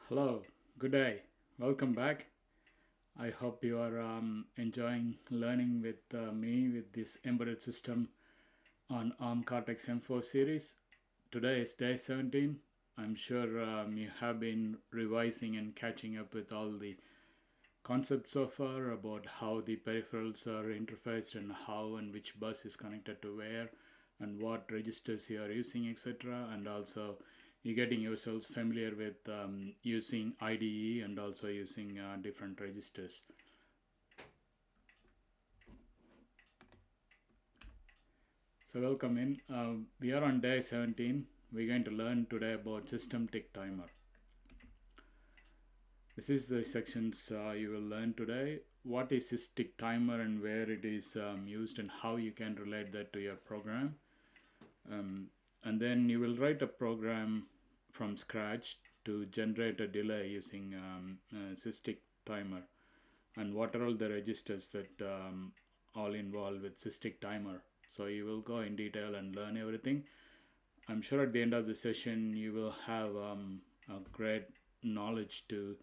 Hello, good day, welcome back. I hope you are enjoying learning with me with this embedded system on ARM Cortex M4 series. Today is day 17. I'm sure you have been revising and catching up with all the concepts so far about how the peripherals are interfaced and how and which bus is connected to where and what registers you are using, etc. And also you're getting yourselves familiar with using IDE and also using different registers. So welcome in. We are on day 17. We're going to learn today about system tick timer. This is the sections you will learn today. What is this tick timer and where it is used and how you can relate that to your program. And then you will write a program from scratch to generate a delay using systic timer, and what are all the registers that all involved with systic timer. So you will go in detail and learn everything. I'm sure at the end of the session you will have a great knowledge to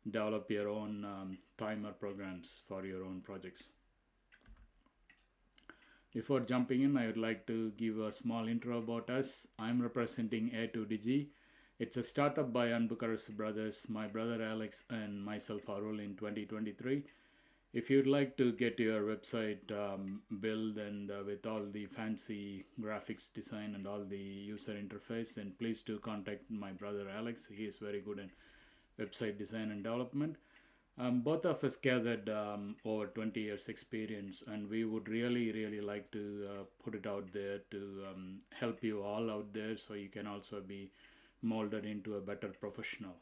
develop your own timer programs for your own projects. Before jumping in, I would like to give a small intro about us. I'm representing A2DG. It's a startup by Anbukaras brothers, my brother Alex and myself Arul in 2023. If you'd like to get your website built and with all the fancy graphics design and all the user interface, then please do contact my brother Alex. He is very good in website design and development. Both of us gathered over 20 years experience, and we would really like to put it out there to help you all out there so you can also be molded into a better professional.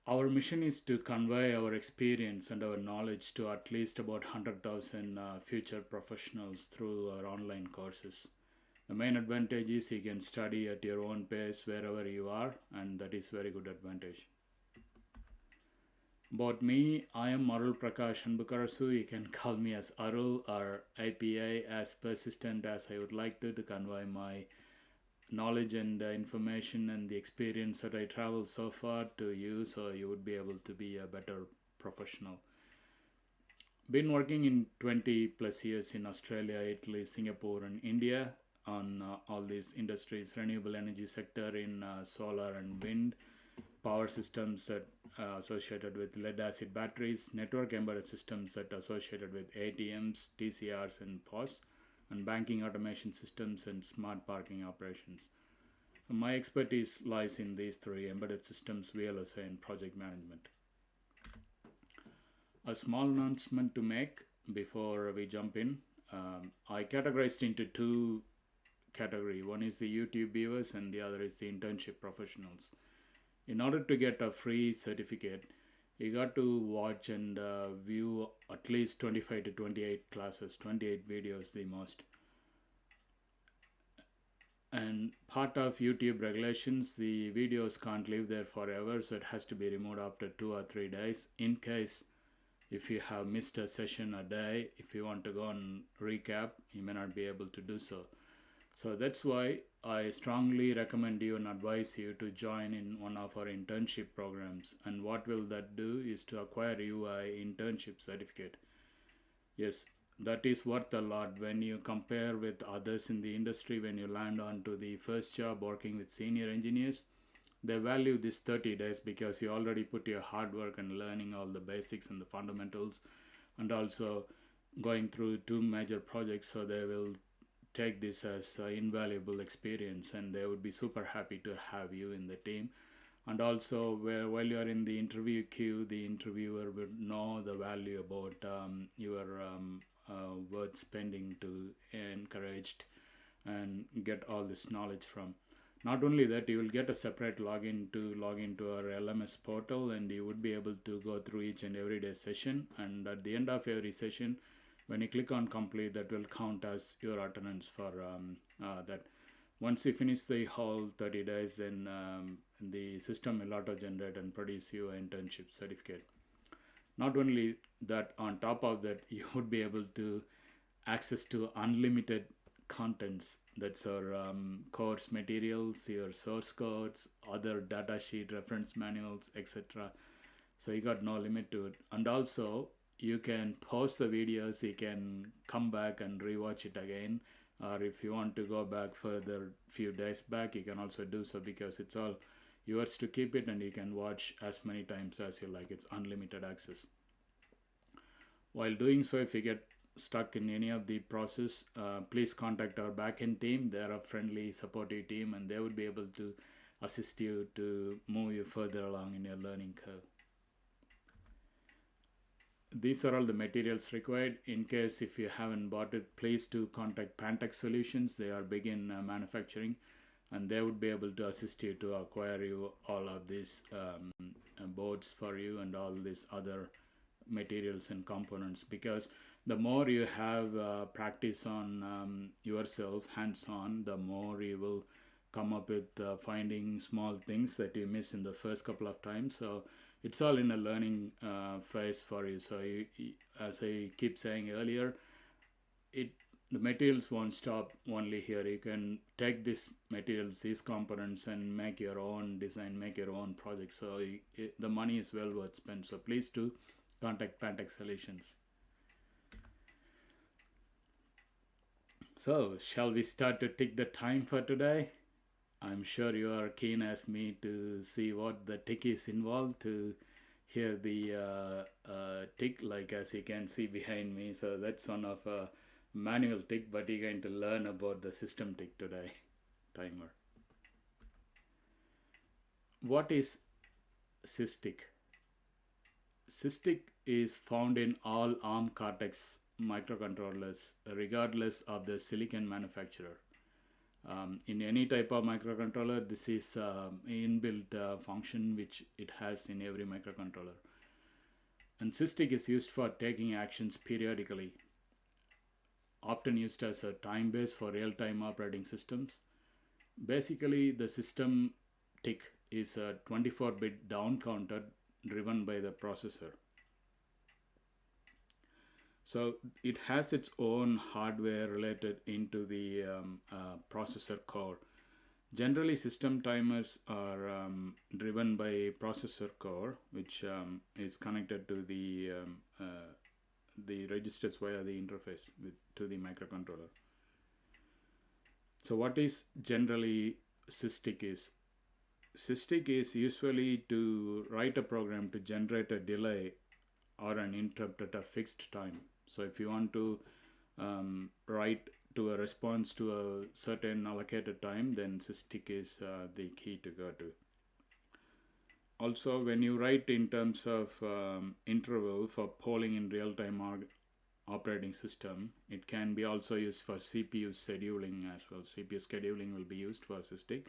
Our mission is to convey our experience and our knowledge to at least about 100,000 future professionals through our online courses. The main advantage is you can study at your own pace wherever you are, and that is very good advantage. About me, I am Arul Prakash Anbukarasu. You can call me as Arul or IPA, as persistent as I would like to convey my knowledge and information and the experience that I traveled so far to you, so you would be able to be a better professional. Been working in 20 plus years in Australia, Italy, Singapore and India on all these industries, renewable energy sector in solar and wind, power systems that associated with lead acid batteries, network embedded systems that associated with ATMs, TCRs and POS, and banking automation systems and smart parking operations. So my expertise lies in these three: embedded systems, VLSI and project management. A small announcement to make before we jump in. I categorized into two categories. One is the YouTube viewers and the other is the internship professionals. In order to get a free certificate, you got to watch and view at least 25 to 28 classes, 28 videos the most. And part of YouTube regulations, the videos can't live there forever, so it has to be removed after 2 or 3 days. In case if you have missed a session a day, if you want to go and recap, you may not be able to do so. So that's why I strongly recommend you and advise you to join in one of our internship programs. And what will that do is to acquire UI internship certificate. Yes, that is worth a lot when you compare with others in the industry. When you land onto the first job working with senior engineers, they value this 30 days because you already put your hard work and learning all the basics and the fundamentals and also going through two major projects, so they will take this as an invaluable experience and they would be super happy to have you in the team. And also while you are in the interview queue, the interviewer would know the value about your worth spending to encouraged and get all this knowledge from. Not only that, you will get a separate login to log into our LMS portal, and you would be able to go through each and every day session, and at the end of every session when you click on complete, that will count as your attendance for that. Once you finish the whole 30 days, then the system will auto generate and produce you an internship certificate. Not only that, on top of that, you would be able to access to unlimited contents. That's our course materials, your source codes, other data sheet, reference manuals, etc. So you got no limit to it. And also you can pause the videos, you can come back and rewatch it again, or if you want to go back further few days back, you can also do so, because it's all yours to keep it, and you can watch as many times as you like. It's unlimited access. While doing so, if you get stuck in any of the process, please contact our backend team. They're a friendly, supportive team, and they would be able to assist you to move you further along in your learning curve. These are all the materials required. In case if you haven't bought it, please do contact Pantex Solutions. They are big in manufacturing, and they would be able to assist you to acquire you all of these boards for you and all these other materials and components, because the more you have practice on yourself hands-on, the more you will come up with finding small things that you miss in the first couple of times. So it's all in a learning phase for you. So as I keep saying earlier, the materials won't stop only here. You can take these materials, these components, and make your own design, make your own project. So the money is well worth spent. So please do contact Pantex Solutions. So shall we start to tick the time for today? I'm sure you are keen as me to see what the tick is involved, to hear the tick, like as you can see behind me. So that's one of a manual tick, but you're going to learn about the system tick today. Timer. What is SysTick? SysTick is found in all ARM Cortex microcontrollers, regardless of the silicon manufacturer. In any type of microcontroller, this is inbuilt function which it has in every microcontroller. And SysTick is used for taking actions periodically, often used as a time base for real-time operating systems. Basically, the system tick is a 24-bit down counter driven by the processor. So it has its own hardware related into the processor core. Generally, system timers are driven by processor core, which is connected to the registers via the interface to the microcontroller. So what is generally SysTick is? SysTick is usually to write a program to generate a delay or an interrupt at a fixed time. So if you want to write to a response to a certain allocated time, then SysTick is the key to go to. Also, when you write in terms of interval for polling in real-time operating system, it can be also used for CPU scheduling as well. CPU scheduling will be used for SysTick.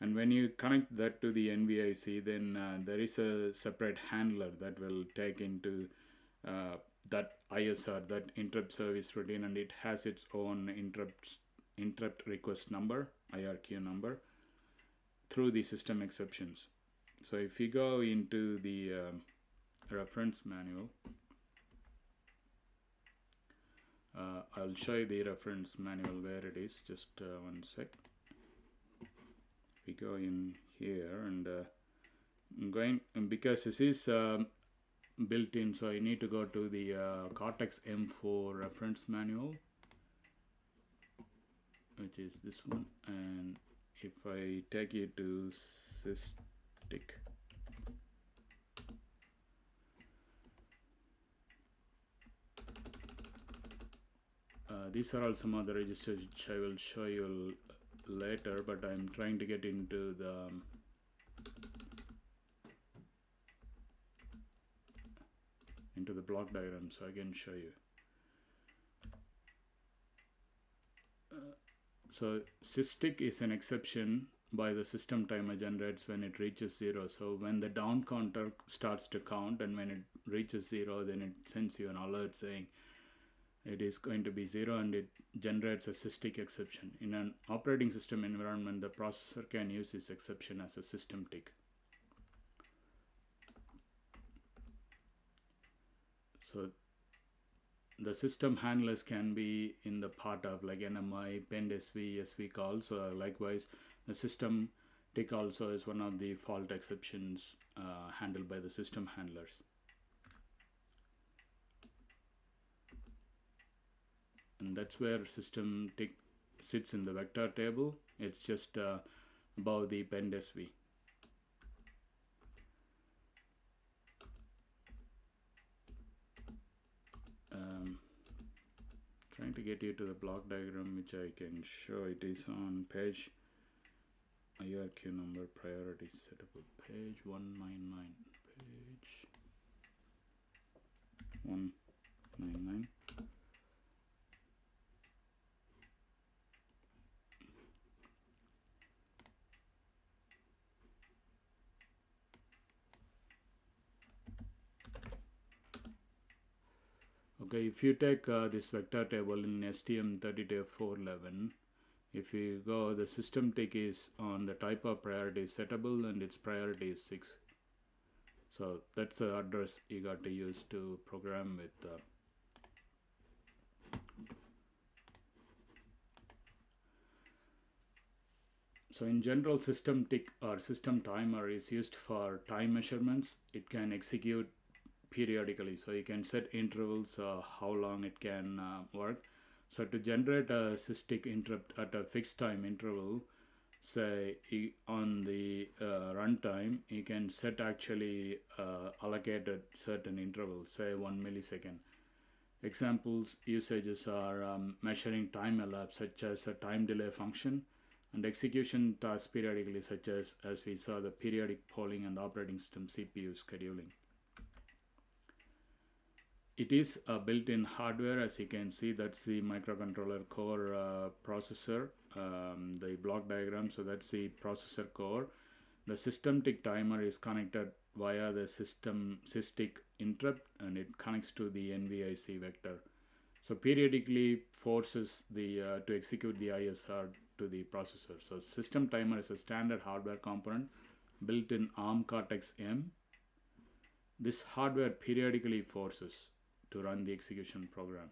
And when you connect that to the NVIC, then there is a separate handler that will take into that ISR, that interrupt service routine, and it has its own interrupt request number, IRQ number, through the system exceptions. So if you go into the reference manual, I'll show you the reference manual where it is. Just one sec. If we go in here, and I'm going, because this is built in, so you need to go to the Cortex M4 reference manual, which is this one. And if I take you to SysTick, these are all some other registers which I will show you later, but I'm trying to get into the block diagram so I can show you. So SysTick is an exception by the system timer generates when it reaches 0. So when the down counter starts to count, and when it reaches 0, then it sends you an alert saying it is going to be 0, and it generates a SysTick exception. In an operating system environment, the processor can use this exception as a system tick. So the system handlers can be in the part of like NMI, pend SV calls. So likewise, the system tick also is one of the fault exceptions handled by the system handlers. And that's where system tick sits in the vector table. It's just above the pend SV. Trying to get you to the block diagram, which I can show. It is on page IRQ number priority setup, page 199, page 199. Okay, if you take this vector table in STM32F411, if you go, the system tick is on the type of priority settable and its priority is 6. So that's the address you got to use to program with. So in general, system tick or system timer is used for time measurements. It can execute periodically, so you can set intervals how long it can work. So to generate a systic interrupt at a fixed time interval, say on the runtime, you can set actually allocated certain intervals, say 1 millisecond. Examples usages are measuring time elapsed, such as a time delay function, and execution tasks periodically, such as we saw, the periodic polling and operating system CPU scheduling. It is a built-in hardware, as you can see. That's the microcontroller core processor, the block diagram. So that's the processor core. The system tick timer is connected via the systic interrupt, and it connects to the NVIC vector. So periodically forces the to execute the ISR to the processor. So system timer is a standard hardware component built in ARM Cortex M. This hardware periodically forces to run the execution program.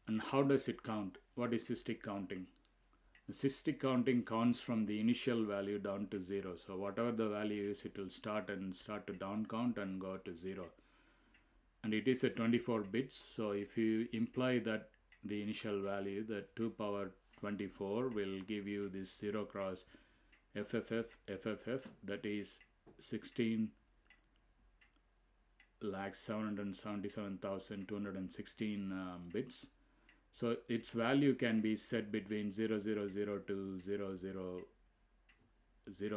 And how does it count? What is systic counting? The systic counting counts from the initial value down to 0. So whatever the value is, it will start to down count and go to 0. And it is a 24 bits. So if you imply that the initial value, the 2 power 24, will give you this 0 cross FFF, that is 16,777,216 bits. So its value can be set between 000 to 000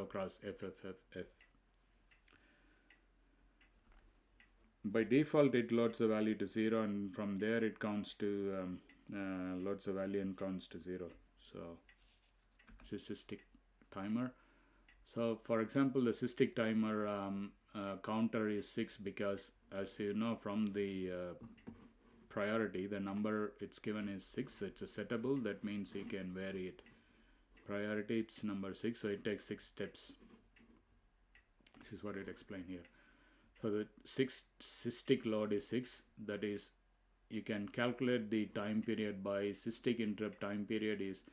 cross FFF. By default, it loads the value to 0, and from there it counts to loads the value and counts to 0. So systic timer. So for example, the systic timer counter is 6 because, as you know from the priority, the number it's given is 6. It's a settable. That means you can vary it. Priority, it's number 6, so it takes 6 steps. This is what it explained here. So the systic load is 6. That is, you can calculate the time period by systic interrupt time period is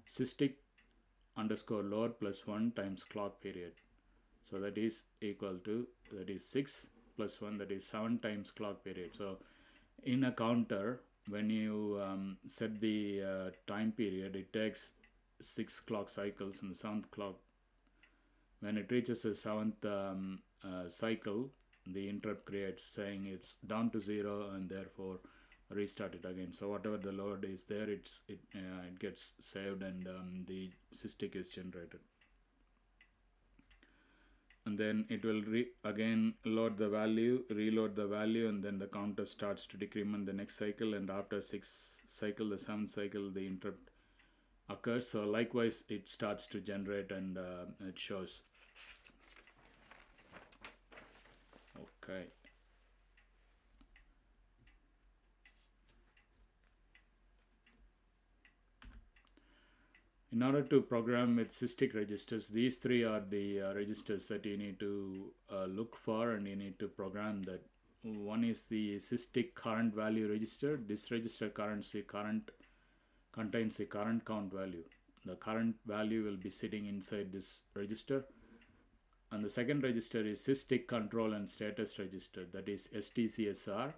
systic underscore load plus 1 times clock period. So that is equal to, that is 6 plus 1, that is 7 times clock period. So in a counter, when you set the time period, it takes 6 clock cycles, and the 7th clock, when it reaches the 7th cycle, the interrupt creates saying it's down to 0 and therefore restart it again. So whatever the load is there, it gets saved, and the systic is generated. And then it will again load the value, reload the value, and then the counter starts to decrement the next cycle, and after 6th cycle, the 7th cycle, the interrupt occurs. So likewise, it starts to generate, and it shows. Okay. In order to program with systic registers, these 3 are the registers that you need to look for, and you need to program that one is the SysTick current value register. This register contains the current count value. The current value will be sitting inside this register. And the second register is SysTick control and status register, that is STCSR.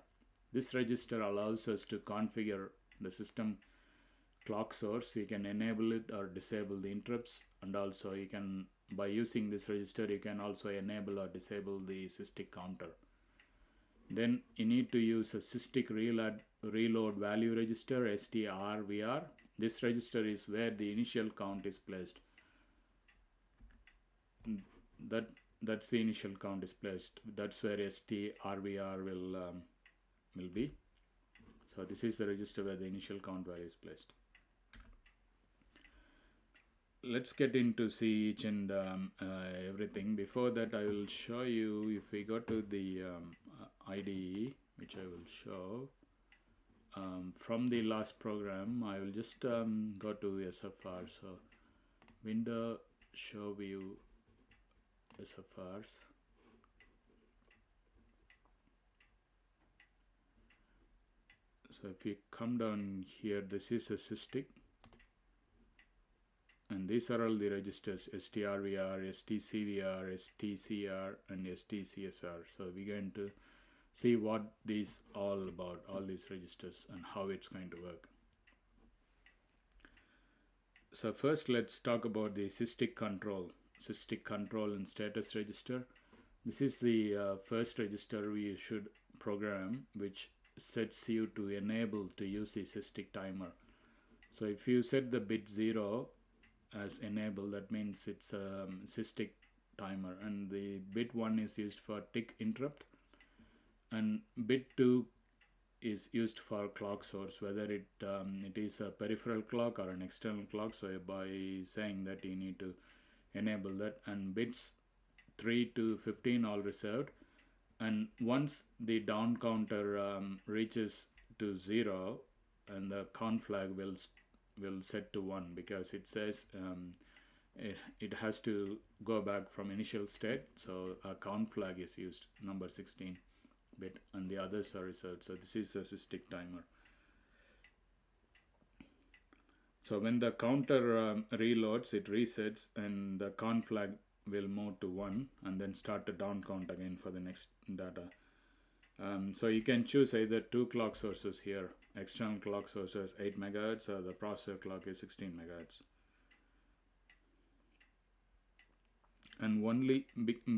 This register allows us to configure the system clock source. You can enable it or disable the interrupts, and also you can, by using this register, you can also enable or disable the SysTick counter. Then you need to use a SysTick reload value register, STRVR. This register is where the initial count is placed. That's the initial count is placed. That's where STRVR will be. So this is the register where the initial count value is placed. Let's get into see each and everything. Before that, I will show you, if we go to the IDE, which I will show from the last program, I will just go to SFR. So window, show view, SFRs. So if you come down here, this is a SysTick. And these are all the registers: STRVR, STCVR, STCR, and STCSR. So we're going to see what these all about, all these registers, and how it's going to work. So first, let's talk about the SysTick control and status register. This is the first register we should program, which sets you to enable to use the SysTick timer. So if you set the bit 0 as enable, that means it's a SysTick timer, and the bit 1 is used for tick interrupt, and bit 2 is used for clock source, whether it is a peripheral clock or an external clock. So by saying that, you need to enable that, and bits 3 to 15 all reserved. And once the down counter reaches to 0, and the count flag will set to 1, because it says it has to go back from initial state. So a count flag is used, number 16 bit, and the others are reserved. So this is a SysTick timer. So when the counter reloads, it resets, and the count flag will move to 1, and then start the down count again for the next data. So you can choose either 2 clock sources here. External clock sources 8 MHz, or the processor clock is 16 MHz. And only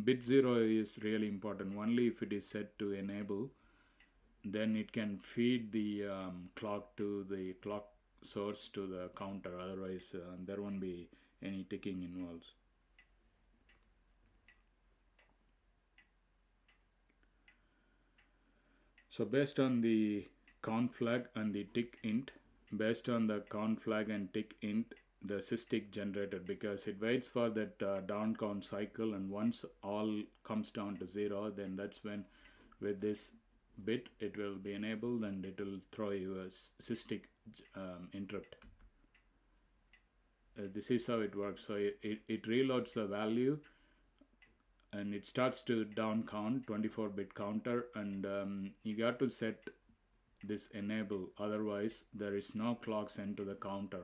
bit 0 is really important. Only if it is set to enable, then it can feed the clock to the clock source to the counter. Otherwise, there won't be any ticking involved. So based on the count flag and the tick int, based on the count flag and tick int, the SysTick generated, because it waits for that down count cycle, and once all comes down to 0, then that's when with this bit it will be enabled, and it will throw you a SysTick interrupt. This is how it works. So it reloads the value, and it starts to down count, 24-bit counter, and you got to set this enable, otherwise there is no clock sent to the counter.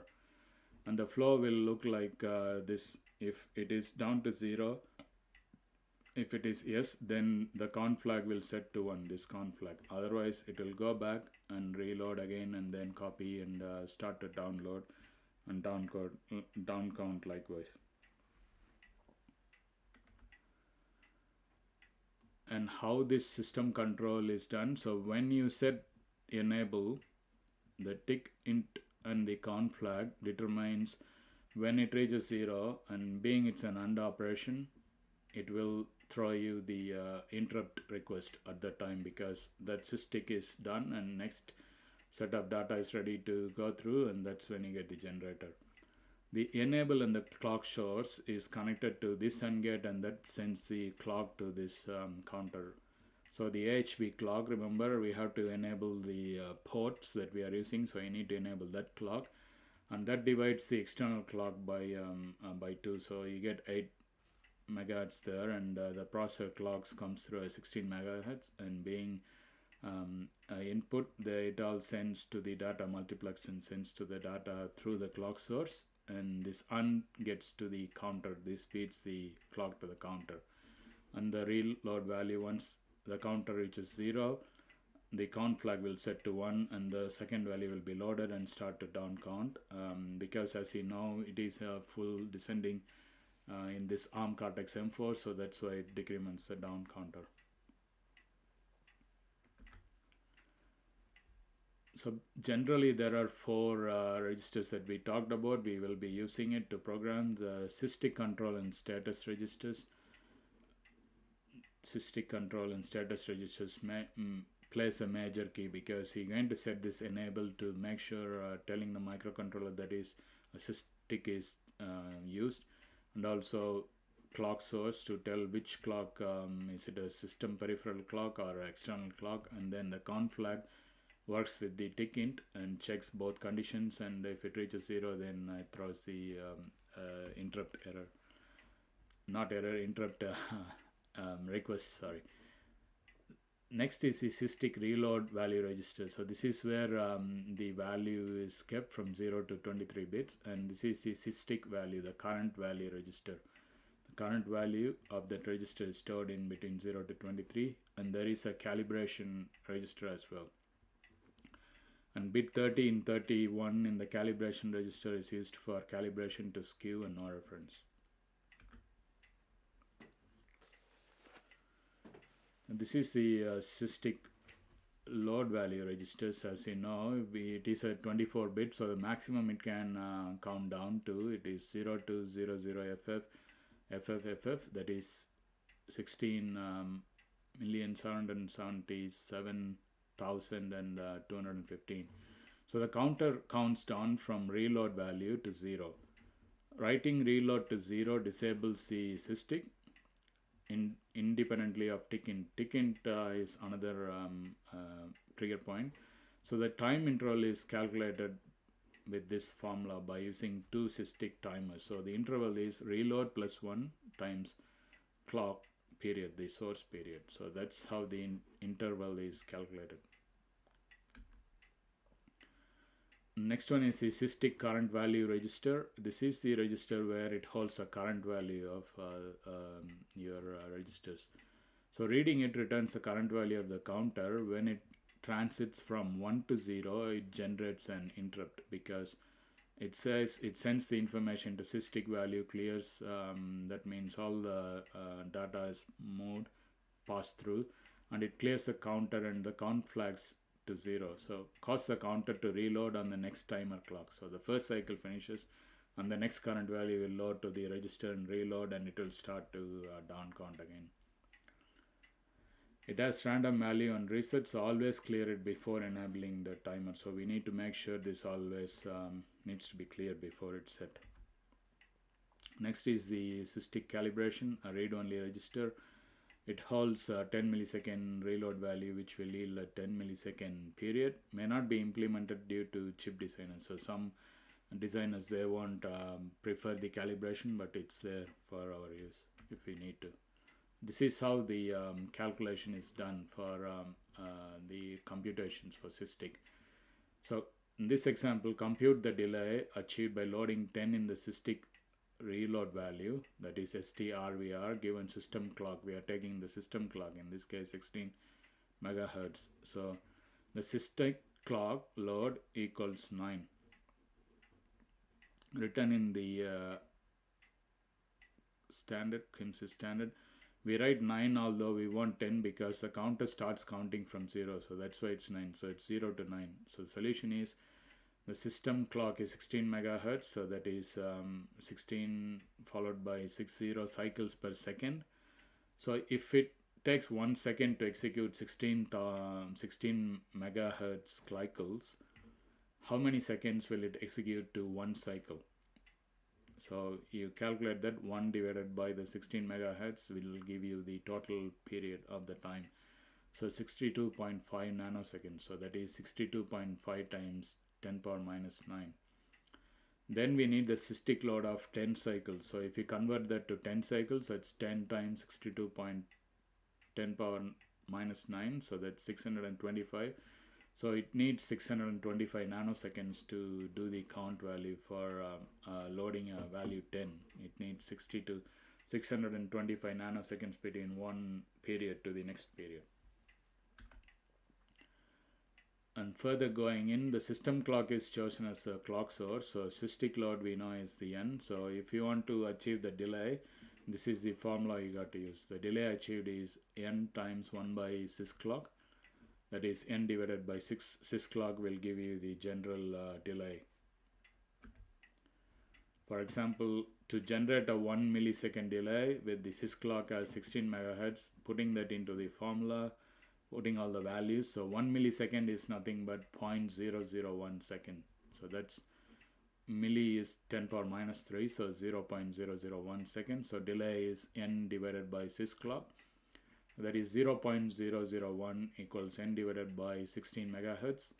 And the flow will look like this. If it is down to 0, if it is yes, then the count flag will set to 1, this count flag. Otherwise it will go back and reload again, and then copy and start to download and down count likewise. And how this system control is done: so when you set enable, the tick int and the count flag determines when it reaches 0, and being it's an AND operation, it will throw you the interrupt request at that time, because that SysTick is done and next set of data is ready to go through, and that's when you get the generator. The enable and the clock source is connected to this AND gate, and that sends the clock to this counter. So the AHB clock, remember, we have to enable the ports that we are using, so I need to enable that clock, and that divides the external clock by 2, so you get 8 megahertz there, and the processor clocks comes through a 16 megahertz, and being input, it all sends to the data multiplex and sends to the data through the clock source, and this UND gets to the counter. This feeds the clock to the counter, and the reload value, once the counter reaches 0, the count flag will set to 1, and the second value will be loaded and start to down count, because as you know it is a full descending in this ARM Cortex M4, so that's why it decrements the down counter. So generally there are 4 registers that we talked about. We will be using it to program the SysTick control and status registers. SysTick control and status registers plays a major key, because you're going to set this enable to make sure telling the microcontroller that is a SysTick is used, and also clock source to tell which clock, is it a system peripheral clock or external clock, and then the count flag works with the tick int and checks both conditions, and if it reaches 0, then it throws the interrupt error, not error, interrupt request, sorry. Next is the SysTick reload value register. So this is where the value is kept from 0 to 23 bits, and this is the SysTick value, the current value register. The current value of that register is stored in between 0 to 23, and there is a calibration register as well. And bit 30 and 31 in the calibration register is used for calibration to skew and no reference. And this is the SysTick load value registers. As you know, it is a 24 bit, so the maximum it can count down to, it is 0 to 00FF, FFFF, that is 16,777,215. So the counter counts down from reload value to 0. Writing reload to 0 disables the SysTick independently of tick int. Tick int is another trigger point. So the time interval is calculated with this formula by using 2 SysTick timers. So the interval is reload plus 1 times clock period, the source period. So that's how the interval is calculated. Next one is the SysTick current value register. This is the register where it holds a current value of your registers. So reading it returns the current value of the counter. When it transits from 1 to 0, it generates an interrupt, because it says it sends the information to SysTick value clears. That means all the data is moved, passed through, and it clears the counter and the count flags to 0. So cause the counter to reload on the next timer clock. So the first cycle finishes and the next current value will load to the register and reload, and it will start to down count again. It has random value on reset, so always clear it before enabling the timer. So we need to make sure this always needs to be clear before it's set. Next is the SysTick calibration, a read-only register. It holds a 10 millisecond reload value, which will yield a 10 millisecond period. May not be implemented due to chip designers. So some designers, they won't prefer the calibration, but it's there for our use if we need to. This is how the calculation is done for the computations for SysTick. So in this example, compute the delay achieved by loading 10 in the SysTick reload value, that is STRVR, given system clock. We are taking the system clock, in this case 16 megahertz. So the SysTick clock load equals 9. Written in the standard, CRIMSys standard, we write 9 although we want 10 because the counter starts counting from 0. So that's why it's 9. So it's 0 to 9. So the solution is, the system clock is 16 megahertz, so that is 16 followed by 60 cycles per second. So if it takes 1 second to execute 16 megahertz cycles, how many seconds will it execute to 1 cycle? So you calculate that 1 divided by the 16 megahertz will give you the total period of the time. So 62.5 nanoseconds. So that is 62.5 times 10 power minus 9. Then we need the systolic load of 10 cycles. So if you convert that to 10 cycles, that's 10 times 62.10 power minus 9, so that's 625. So it needs 625 nanoseconds to do the count value for loading a value 10. It needs 60 to 625 nanoseconds between one period to the next period. And further going in, the system clock is chosen as a clock source. So systolic load we know is the n. So if you want to achieve the delay, this is the formula you got to use. The delay achieved is n times 1 by sys clock. That is n divided by 6. Sys clock will give you the general delay. For example, to generate a 1 millisecond delay with the sys clock as 16 megahertz, putting that into the formula, putting all the values. So 1 millisecond is nothing but 0.001 second. So that's milli is 10 power minus 3, so 0.001 second. So delay is n divided by sys clock. That is 0.001 equals n divided by 16 megahertz.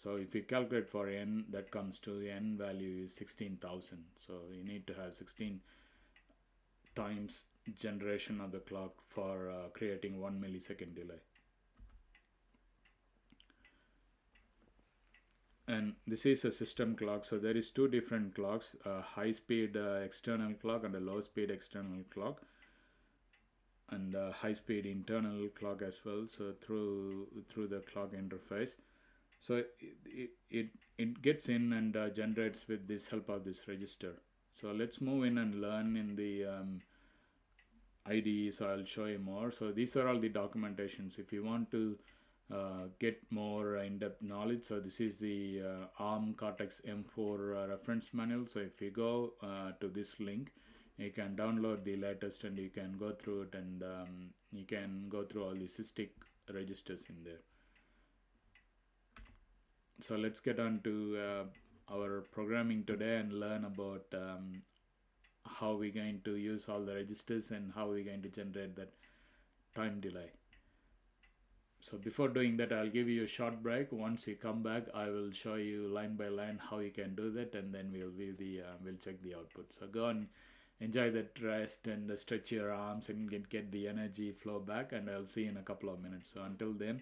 So if you calculate for n, that comes to n value is 16,000. So you need to have 16 times generation of the clock for creating 1 millisecond delay. And this is a system clock. So there is two different clocks, a high speed external clock and a low speed external clock, and a high speed internal clock as well. So through the clock interface, so it gets in and generates with this help of this register. So let's move in and learn in the IDE. So I'll show you more. So these are all the documentations if you want to get more in-depth knowledge. So this is the ARM Cortex M4 reference manual. So if you go to this link, you can download the latest and you can go through it, and you can go through all the systolic registers in there. So let's get on to our programming today and learn about how we're going to use all the registers and how we're going to generate that time delay. So before doing that, I'll give you a short break. Once you come back, I will show you line by line how you can do that, and then we'll check the output. So go and enjoy that rest and stretch your arms and get the energy flow back, and I'll see you in a couple of minutes. So until then,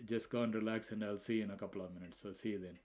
just go and relax, and I'll see you in a couple of minutes. So see you then.